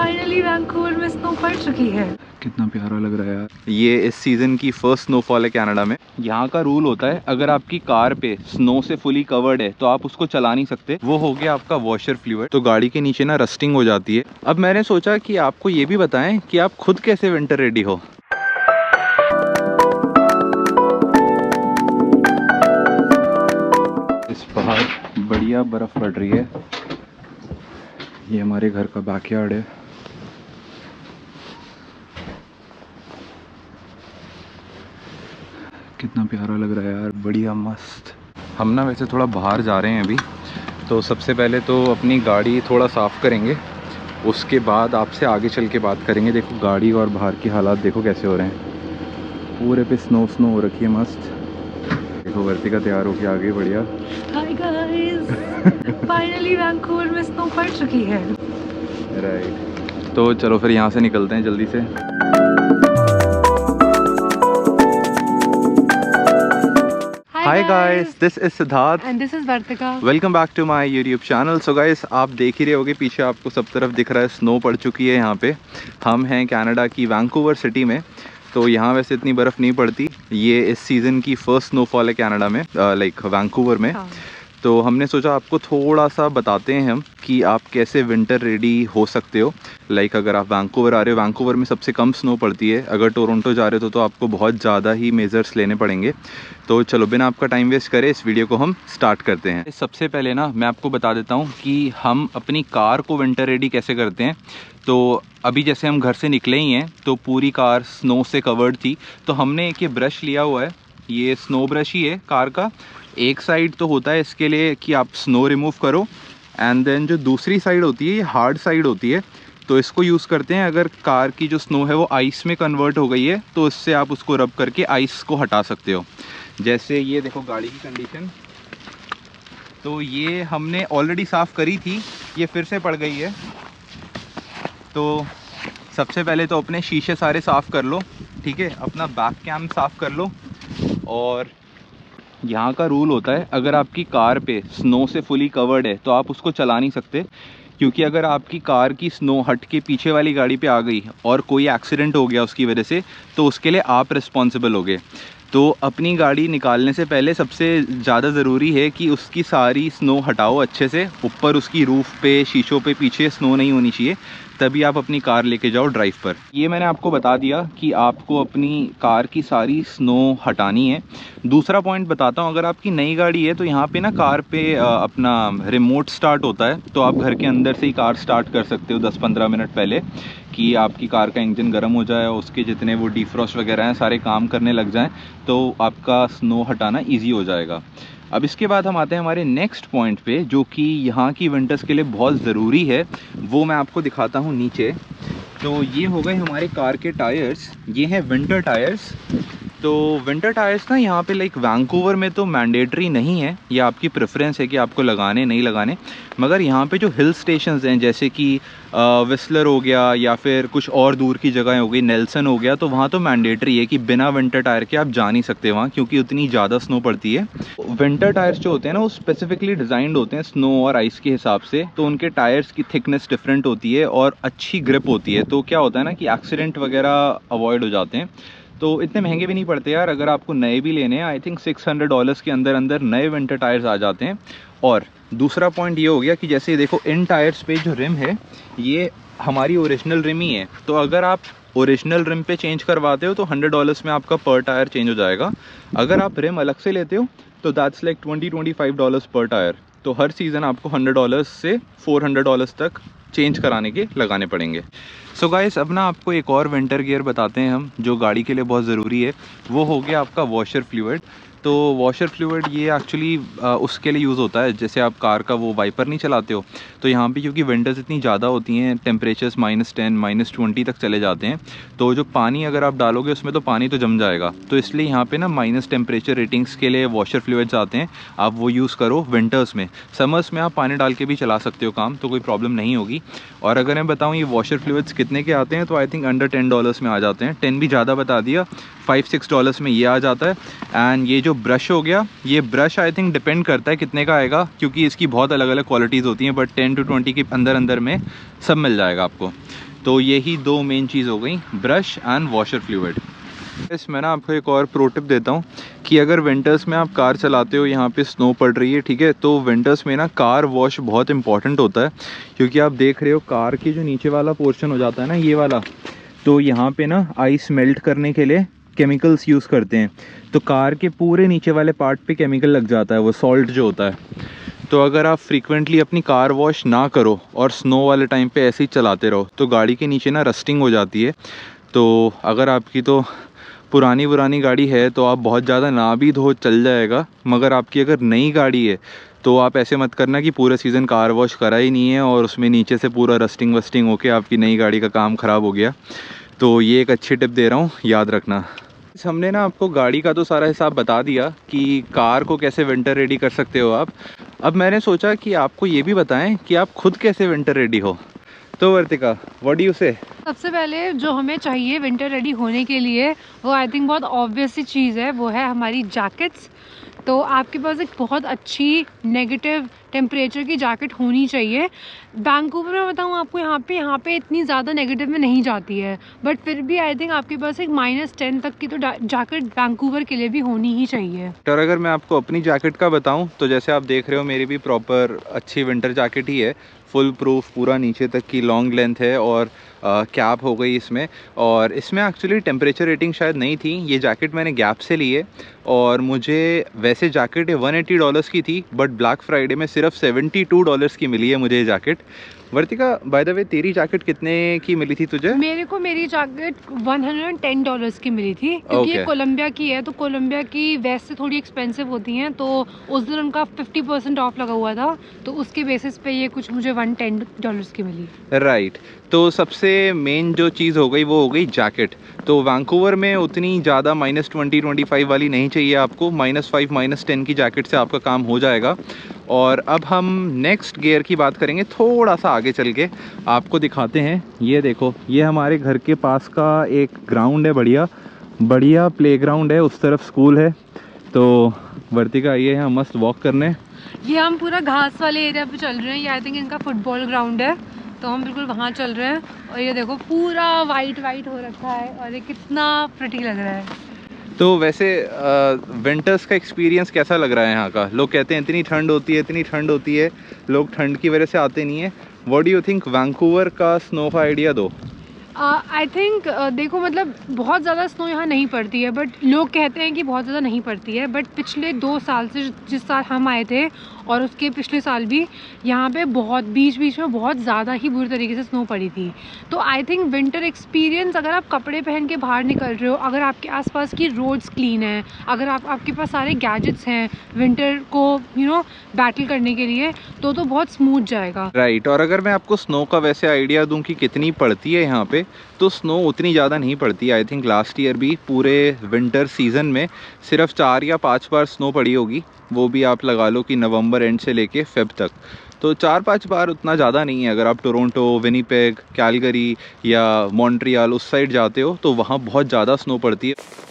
Finally Vancouver में snow पड़ चुकी है। कितना प्यारा लग रहा है यार। ये इस सीजन की फर्स्ट स्नोफॉल है कनाडा में। यहाँ का रूल होता है अगर आपकी कार पे स्नो से फुली कवर्ड है तो आप उसको चला नहीं सकते। वो हो गया आपका वॉशर फ्लूइड, तो गाड़ी के नीचे ना रस्टिंग हो जाती है। अब मैंने सोचा कि आपको ये भी बताएं कि आप खुद कैसे विंटर रेडी हो। इस बाहर बढ़िया बर्फ पड़ रही है। ये हमारे घर का बैकयार्ड है। कितना प्यारा लग रहा है यार, बढ़िया मस्त। हम ना वैसे थोड़ा बाहर जा रहे हैं अभी, तो सबसे पहले तो अपनी गाड़ी थोड़ा साफ़ करेंगे, उसके बाद आपसे आगे चल के बात करेंगे। देखो गाड़ी और बाहर की हालात देखो कैसे हो रहे हैं। पूरे पे स्नो हो रखी है मस्त। देखो वर्तिका तैयार होके आ गई, बढ़िया। हाय गाइस, फाइनली वैंकूवर में स्नो पड़ चुकी है। राइट, तो चलो फिर यहाँ से निकलते हैं जल्दी से। Hi guys, this is Siddharth and this is Vartika. Welcome back to my YouTube channel. So guys, आप देख ही रहे होगे पीछे आपको सब तरफ दिख रहा है स्नो पड़ चुकी है। यहाँ पे हम हैं कनाडा की वैंकूवर सिटी में। तो यहाँ वैसे इतनी बर्फ़ नहीं पड़ती। ये इस सीज़न की फर्स्ट स्नोफॉल है कनाडा में, लाइक वैंकूवर में। हाँ। तो हमने सोचा आपको थोड़ा सा बताते हैं हम कि आप कैसे विंटर रेडी हो सकते हो। लाइक अगर आप वैंकूवर आ रहे हो, वैंकूवर में सबसे कम स्नो पड़ती है। अगर टोरंटो जा रहे हो तो आपको बहुत ज़्यादा ही मेजर्स लेने पड़ेंगे। तो चलो बिना आपका टाइम वेस्ट करें इस वीडियो को हम स्टार्ट करते हैं। सबसे पहले ना मैं आपको बता देता हूँ कि हम अपनी कार को विंटर रेडी कैसे करते हैं। तो अभी जैसे हम घर से निकले ही हैं तो पूरी कार स्नो से कवर्ड थी। तो हमने एक ये ब्रश लिया हुआ है, ये स्नो ब्रश ही है कार का। एक साइड तो होता है इसके लिए कि आप स्नो रिमूव करो, एंड देन जो दूसरी साइड होती है ये हार्ड साइड होती है। तो इसको यूज़ करते हैं अगर कार की जो स्नो है वो आइस में कन्वर्ट हो गई है तो इससे आप उसको रब करके आइस को हटा सकते हो। जैसे ये देखो गाड़ी की कंडीशन, तो ये हमने ऑलरेडी साफ़ करी थी, ये फिर से पड़ गई है। तो सबसे पहले तो अपने शीशे सारे साफ़ कर लो, ठीक है। अपना बैक कैम साफ़ कर लो। और यहाँ का रूल होता है अगर आपकी कार पे स्नो से फुली कवर्ड है तो आप उसको चला नहीं सकते, क्योंकि अगर आपकी कार की स्नो हट के पीछे वाली गाड़ी पे आ गई और कोई एक्सीडेंट हो गया उसकी वजह से, तो उसके लिए आप रिस्पॉन्सिबल होगे। तो अपनी गाड़ी निकालने से पहले सबसे ज़्यादा ज़रूरी है कि उसकी सारी स्नो हटाओ अच्छे से। ऊपर उसकी रूफ़ पे, शीशों पे पीछे स्नो नहीं होनी चाहिए, तभी आप अपनी कार लेके जाओ ड्राइव पर। ये मैंने आपको बता दिया कि आपको अपनी कार की सारी स्नो हटानी है। दूसरा पॉइंट बताता हूँ, अगर आपकी नई गाड़ी है तो यहाँ पे ना कार पे अपना रिमोट स्टार्ट होता है। तो आप घर के अंदर से ही कार स्टार्ट कर सकते हो 10-15 मिनट पहले, कि आपकी कार का इंजन गर्म हो जाए, उसके जितने वो डिफ्रॉस्ट वगैरह हैं सारे काम करने लग जाएं, तो आपका स्नो हटाना ईजी हो जाएगा। अब इसके बाद हम आते हैं हमारे नेक्स्ट पॉइंट पे, जो कि यहाँ की विंटर्स के लिए बहुत ज़रूरी है। वो मैं आपको दिखाता हूँ नीचे। तो ये हो गए हमारे कार के टायर्स, ये हैं विंटर टायर्स। तो विंटर टायर्स ना यहाँ पे लाइक वैंकूवर में तो मैंडेटरी नहीं है, ये आपकी प्रेफरेंस है कि आपको लगाने नहीं लगाने। मगर यहाँ पे जो हिल स्टेशंस हैं जैसे कि विस्लर हो गया या फिर कुछ और दूर की जगह हो गई, नेल्सन हो गया, तो वहाँ तो मैंडेटरी है कि बिना विंटर टायर के आप जा नहीं सकते वहाँ, क्योंकि उतनी ज़्यादा स्नो पड़ती है। विंटर टायर्स जो होते हैं ना वो स्पेसिफिकली डिज़ाइंड होते हैं स्नो और आइस के हिसाब से। तो उनके टायर्स की थिकनेस डिफरेंट होती है और अच्छी ग्रिप होती है। तो क्या होता है ना कि एक्सीडेंट वगैरह अवॉइड हो जाते हैं। तो इतने महंगे भी नहीं पड़ते यार, अगर आपको नए भी लेने हैं आई थिंक $600 के अंदर अंदर नए विंटर टायर्स आ जाते हैं। और दूसरा पॉइंट ये हो गया कि जैसे देखो इन टायर्स पे जो रिम है ये हमारी ओरिजिनल रिम ही है। तो अगर आप ओरिजिनल रिम पे चेंज करवाते हो तो $100 में आपका पर टायर चेंज हो जाएगा। अगर आप रिम अलग से लेते हो तो दैट्स लाइक $20-25 पर टायर। तो हर सीज़न आपको $100 से $400 तक चेंज कराने के लगाने पड़ेंगे। सो गाइस, अब ना आपको एक और विंटर गियर बताते हैं हम, जो गाड़ी के लिए बहुत ज़रूरी है। वो हो गया आपका वॉशर फ्लूइड। तो वॉशर फ्लूइड ये एक्चुअली उसके लिए यूज़ होता है जैसे आप कार का वो वाइपर नहीं चलाते हो, तो यहाँ पे क्योंकि विंटर्स इतनी ज़्यादा होती हैं, टेम्परेचर्स -10 -20 तक चले जाते हैं, तो जो पानी अगर आप डालोगे उसमें तो पानी तो जम जाएगा। तो इसलिए यहाँ पे ना माइनस टेम्परेचर रेटिंग्स के लिए वॉशर फ्लूइड्स आते हैं, आप वो यूज़ करो विंटर्स में। समर्स में आप पानी डाल के भी चला सकते हो काम, तो कोई प्रॉब्लम नहीं होगी। और अगर मैं बताऊँ ये वॉशर फ्लूइड्स कितने के आते हैं, तो आई थिंक अंडर $10 में आ जाते हैं। 10 भी ज़्यादा बता दिया, $5-6 में ये आ जाता है। एंड ये जो ब्रश हो गया, ये ब्रश आई थिंक डिपेंड करता है कितने का आएगा, क्योंकि इसकी बहुत अलग अलग क्वालिटीज़ होती हैं, बट 10 to 20 के अंदर अंदर में सब मिल जाएगा आपको। तो यही दो मेन चीज़ हो गई, ब्रश एंड वॉशर फ्लूइड। मैं ना आपको एक और प्रो टिप देता हूँ कि अगर विंटर्स में आप कार चलाते हो, यहाँ पे स्नो पड़ रही है, ठीक है, तो विंटर्स में ना कार वॉश बहुत इंपॉर्टेंट होता है। क्योंकि आप देख रहे हो कार की जो नीचे वाला पोर्शन हो जाता है ना, ये वाला, तो यहाँ पे ना आइस मेल्ट करने के लिए केमिकल्स यूज़ करते हैं, तो कार के पूरे नीचे वाले पार्ट पे केमिकल लग जाता है, वो सॉल्ट जो होता है। तो अगर आप फ्रीक्वेंटली अपनी कार वॉश ना करो और स्नो वाले टाइम पे ऐसे ही चलाते रहो तो गाड़ी के नीचे ना रस्टिंग हो जाती है। तो अगर आपकी तो पुरानी गाड़ी है तो आप बहुत ज़्यादा ना भी धो चल जाएगा, मगर आपकी अगर नई गाड़ी है तो आप ऐसे मत करना कि पूरे सीज़न कार वॉश करा ही नहीं है और उसमें नीचे से पूरा रस्टिंग वस्टिंग होके आपकी नई गाड़ी का काम ख़राब हो गया। तो ये एक अच्छी टिप दे रहा हूँ, याद रखना। हमने ना आपको गाड़ी का तो सारा हिसाब बता दिया कि कार को कैसे विंटर रेडी कर सकते हो आप। अब मैंने सोचा कि आपको ये भी बताएं कि आप खुद कैसे विंटर रेडी हो। तो वर्तिका, व्हाट डू यू से? सबसे पहले जो हमें चाहिए विंटर रेडी होने के लिए, वो आई थिंक बहुत ऑब्वियस सी चीज़ है, वो है हमारी जैकेट्स। तो आपके पास एक बहुत अच्छी नेगेटिव टेम्परेचर की जैकेट होनी चाहिए। वैंकूवर में बताऊँ आपको, यहाँ पे इतनी ज़्यादा नेगेटिव में नहीं जाती है, बट फिर भी आई थिंक आपके पास एक -10 तक की तो जैकेट वैंकूवर के लिए भी होनी ही चाहिए। और अगर मैं आपको अपनी जैकेट का बताऊँ तो जैसे आप देख रहे हो मेरी भी प्रॉपर अच्छी विंटर जैकेट ही है, फुल प्रूफ, पूरा नीचे तक की लॉन्ग लेंथ है और कैप हो गई इसमें। और इसमें एक्चुअली टेम्परेचर रेटिंग शायद नहीं थी, ये जैकेट मैंने गैप से ली है और मुझे वैसे जैकेट $180 की थी, बट ब्लैक फ्राइडे में सिर्फ $72 की मिली है मुझे ये jacket. Vartika, by the way तेरी जैकेट कितने की मिली थी तुझे? मेरे को मेरी जैकेट $110 की मिली थी, क्योंकि ये कोलंबिया की है, तो कोलंबिया की वैसे थोड़ी एक्सपेंसिव होती हैं, तो उस दिन उनका 50% ऑफ लगा हुआ था, तो उसके बेसिस पे ये कुछ मुझे $110 की मिली। राइट। तो सबसे मेन जो चीज़ हो गई वो हो गई जैकेट। तो वैंकूवर में उतनी ज़्यादा -20-25 वाली नहीं चाहिए आपको, -5 -10 की जैकेट से आपका काम हो जाएगा। और अब हम नेक्स्ट गियर की बात करेंगे, थोड़ा सा आगे चल के आपको दिखाते हैं। ये देखो, ये हमारे घर के पास का एक ग्राउंड है, बढ़िया प्लेग्राउंड है, उस तरफ स्कूल है। तो वर्तिका आइए यहाँ मस्त वॉक करने। ये हम पूरा घास वाले एरिया पे चल रहे हैं, ये आई थिंक इनका फुटबॉल ग्राउंड है, तो हम बिल्कुल वहाँ चल रहे हैं। और ये देखो पूरा वाइट हो रखा है और ये कितना प्रिटी लग रहा है। तो वैसे विंटर्स का एक्सपीरियंस कैसा लग रहा है यहाँ का? लोग कहते हैं इतनी ठंड होती है, लोग ठंड की वजह से आते नहीं है। What do you think, Vancouver का स्नो का आइडिया दो। आई थिंक देखो, मतलब बहुत ज़्यादा स्नो यहाँ नहीं पड़ती है, बट लोग कहते हैं कि बहुत ज़्यादा नहीं पड़ती है, बट पिछले 2 साल से, जिस साल हम आए थे और उसके पिछले साल भी, यहाँ पे बहुत बीच में बहुत ज़्यादा ही बुरी तरीके से स्नो पड़ी थी। तो आई थिंक विंटर एक्सपीरियंस, अगर आप कपड़े पहन के बाहर निकल रहे हो, अगर आपके आसपास की रोड्स क्लीन है, अगर आपके पास सारे गैजेट्स हैं विंटर को बैटल करने के लिए, तो बहुत स्मूथ जाएगा। राइट। और अगर मैं आपको स्नो का वैसे आइडिया दूं कि कितनी पड़ती है यहाँ पे, तो स्नो उतनी ज़्यादा नहीं पड़ती। आई थिंक लास्ट ईयर भी पूरे विंटर सीज़न में सिर्फ 4 या 5 बार स्नो पड़ी होगी, वो भी आप लगा लो कि नवंबर एंड से लेके फेब तक। तो 4-5 बार उतना ज़्यादा नहीं है। अगर आप टोरंटो, विनीपेग, कैलगरी या मॉन्ट्रियल उस साइड जाते हो तो वहाँ बहुत ज़्यादा स्नो पड़ती है।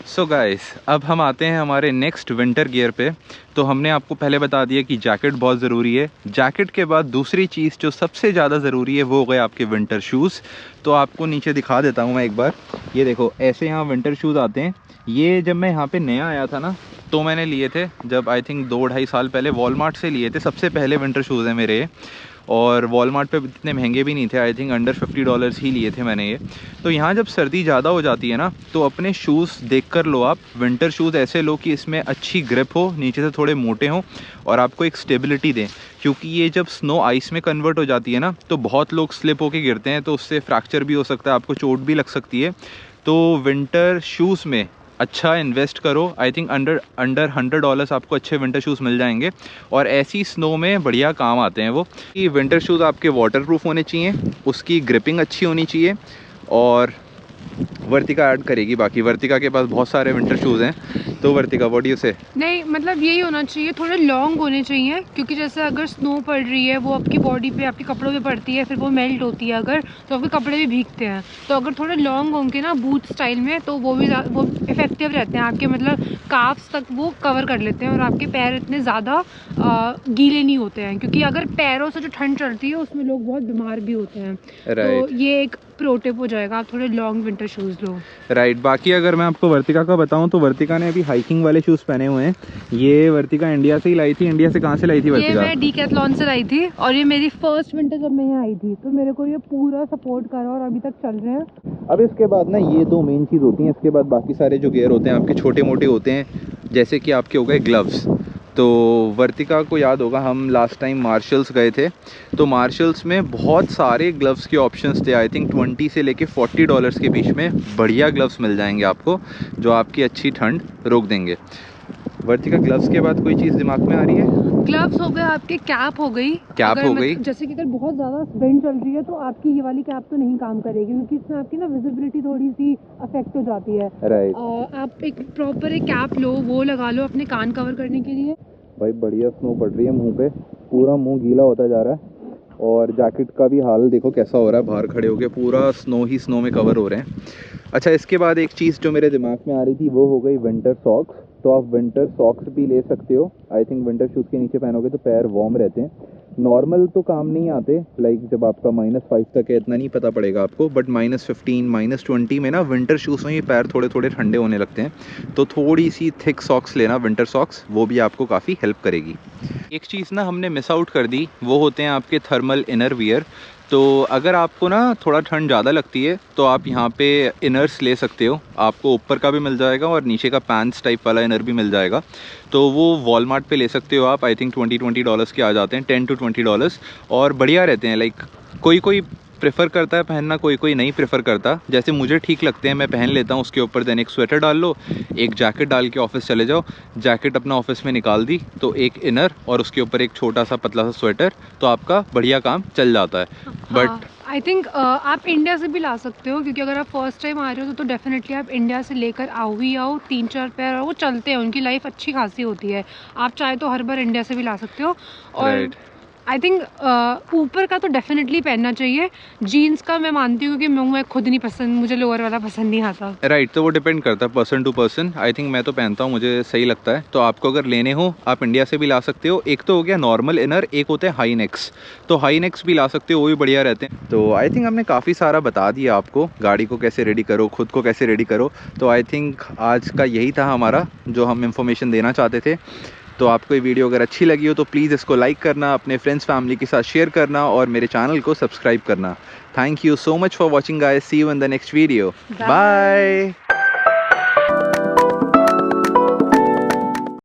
सो गाइस, अब हम आते हैं हमारे नेक्स्ट विंटर गियर पे। तो हमने आपको पहले बता दिया कि जैकेट बहुत ज़रूरी है। जैकेट के बाद दूसरी चीज़ जो सबसे ज़्यादा ज़रूरी है वो हो गए आपके विंटर शूज़। तो आपको नीचे दिखा देता हूँ मैं एक बार। ये देखो, ऐसे यहाँ विंटर शूज़ आते हैं। ये जब मैं यहाँ पे नया आया था ना, तो मैंने लिए थे, जब आई थिंक 2-2.5 साल पहले वॉलमार्ट से लिए थे। सबसे पहले विंटर शूज़ हैं मेरे, और वॉलमार्ट पे इतने महंगे भी नहीं थे, आई थिंक अंडर $50 ही लिए थे मैंने ये। तो यहाँ जब सर्दी ज़्यादा हो जाती है ना, तो अपने शूज़ देख कर लो आप। विंटर शूज़ ऐसे लो कि इसमें अच्छी ग्रिप हो, नीचे से थोड़े मोटे हों और आपको एक स्टेबिलिटी दें। क्योंकि ये जब स्नो आइस में कन्वर्ट हो जाती है ना, तो बहुत लोग स्लिप होके गिरते हैं, तो उससे फ्रैक्चर भी हो सकता है, आपको चोट भी लग सकती है। तो विंटर शूज़ में अच्छा इन्वेस्ट करो। आई थिंक अंडर $100 आपको अच्छे विंटर शूज़ मिल जाएंगे, और ऐसी स्नो में बढ़िया काम आते हैं वो। कि विंटर शूज़ आपके वाटरप्रूफ होने चाहिए, उसकी ग्रिपिंग अच्छी होनी चाहिए, और वर्तिका ऐड करेगी बाकी। वर्तिका के पास बहुत सारे विंटर शूज़ हैं, तो वर्तिका व्हाट डू यू से? नहीं मतलब यही होना चाहिए, थोड़े लॉन्ग होने चाहिए, क्योंकि जैसे अगर स्नो पड़ रही है वो आपकी बॉडी पे, आपके कपड़ों पे पड़ती है, फिर वो मेल्ट होती है अगर, तो आपके कपड़े भी भीगते हैं। तो अगर थोड़े लॉन्ग होंगे ना बूट स्टाइल में, तो वो इफेक्टिव रहते हैं आपके, मतलब काफ्स तक वो कवर कर लेते हैं और आपके पैर इतने ज़्यादा गीले नहीं होते हैं, क्योंकि अगर पैरों से जो ठंड चढ़ती है उसमें लोग बहुत बीमार भी होते हैं। तो ये एक प्रो टिप हो जाएगा, आप थोड़े लॉन्ग विंटर शूज़ लो। राइट। बाकी अगर मैं आपको वर्तिका का बताऊं तो वर्तिका ने अभी हाइकिंग वाले शूज़ पहने हुए हैं। ये वर्तिका इंडिया से ही लाई थी। इंडिया से कहाँ से लाई थी वर्तिका? ये मैं डीकैथलॉन से लाई थी और ये मेरी फर्स्ट विंटर जब मैं यहाँ आई थी, तो मेरे को ये पूरा सपोर्ट करा और अभी तक चल रहे हैं। अब इसके बाद ना ये दो मेन चीज़ होती हैं, इसके बाद बाकी सारे जो गियर होते हैं आपके छोटे मोटे होते हैं, जैसे कि आपके हो गए ग्लव्स। तो वर्तिका को याद होगा हम लास्ट टाइम मार्शल्स गए थे, तो मार्शल्स में बहुत सारे ग्लव्स के ऑप्शंस थे। आई थिंक 20 से लेके $40 के बीच में बढ़िया ग्लव्स मिल जाएंगे आपको, जो आपकी अच्छी ठंड रोक देंगे। वर्तिका ग्लव्स के बाद कोई चीज़ दिमाग में आ रही है? ग्लव्स हो गए आपके, कैप हो गई। कैप हो गई। जैसे कि अगर बहुत ज़्यादा विंड चल रही है तो आपकी ये वाली कैप तो नहीं काम करेगी, क्योंकि इसमें आपकी ना विजिबिलिटी थोड़ी सी अफेक्ट हो जाती है। राइट। आप एक प्रॉपर एक कैप लो, वो लगा लो अपने कान कवर करने के लिए। भाई बढ़िया स्नो पड़ रही है मुंह पे, पूरा मुंह गीला होता जा रहा है और जैकेट का भी हाल देखो कैसा हो रहा है, बाहर खड़े होके पूरा स्नो ही स्नो में कवर हो रहे हैं। अच्छा, इसके बाद एक चीज़ जो मेरे दिमाग में आ रही थी वो हो गई विंटर सॉक्स। तो आप विंटर सॉक्स भी ले सकते हो। आई थिंक विंटर शूज़ के नीचे पहनोगे तो पैर वार्म रहते हैं। नॉर्मल तो काम नहीं आते, लाइक जब आपका -5 तक है इतना नहीं पता पड़ेगा आपको, बट -15 -20 में ना विंटर शूज़ में ये पैर थोड़े थोड़े ठंडे होने लगते हैं। तो थोड़ी सी थिक सॉक्स लेना, विंटर सॉक्स, वो भी आपको काफ़ी हेल्प करेगी। एक चीज़ ना हमने मिस आउट कर दी, वो होते हैं आपके थर्मल इनर वियर। तो अगर आपको ना थोड़ा ठंड ज़्यादा लगती है तो आप यहाँ पे इनर्स ले सकते हो। आपको ऊपर का भी मिल जाएगा और नीचे का पैंट्स टाइप वाला इनर भी मिल जाएगा। तो वो वॉलमार्ट पे ले सकते हो आप। आई थिंक $20 के आ जाते हैं, $10 to $20, और बढ़िया रहते हैं। लाइक कोई प्रेफर करता है पहनना, कोई नहीं प्रेफर करता। जैसे मुझे ठीक लगते हैं मैं पहन लेता हूँ। उसके ऊपर देन एक स्वेटर डाल लो, एक जैकेट डाल के ऑफिस चले जाओ। जैकेट अपना ऑफिस में निकाल दी तो एक इनर और उसके ऊपर एक छोटा सा पतला सा स्वेटर, तो आपका बढ़िया काम चल जाता है। बट आई थिंक आप इंडिया से भी ला सकते हो, क्योंकि अगर आप फर्स्ट टाइम आ रहे हो तो डेफिनेटली आप इंडिया से लेकर आओ ही आओ। 3-4 पैर वो चलते हैं, उनकी लाइफ अच्छी खासी होती है। आप चाहे तो हर बार इंडिया से भी ला सकते हो। और आई थिंक ऊपर का तो डेफिनेटली पहनना चाहिए। जीन्स का मैं मानती हूँ कि मैं खुद नहीं पसंद, मुझे लोअर वाला पसंद नहीं आता। राइट। तो वो डिपेंड करता है person to person. I think मैं तो पहनता हूँ, मुझे सही लगता है। तो आपको अगर लेने हो आप इंडिया से भी ला सकते हो। एक तो हो गया नॉर्मल इनर, एक होते हैं हाई नेक्स। तो हाई नेक्स भी ला सकते हो, वो भी बढ़िया रहते हैं। तो आई थिंक हमने काफ़ी सारा बता दिया आपको, गाड़ी को कैसे रेडी करो, खुद को कैसे रेडी करो। तो आई थिंक आज का यही था हमारा जो हम इंफॉर्मेशन देना चाहते थे। तो आपको ये वीडियो अगर अच्छी लगी हो तो प्लीज़ इसको लाइक करना, अपने फ्रेंड्स फैमिली के साथ शेयर करना और मेरे चैनल को सब्सक्राइब करना। Thank you so much for watching guys. See you in the next video. Bye.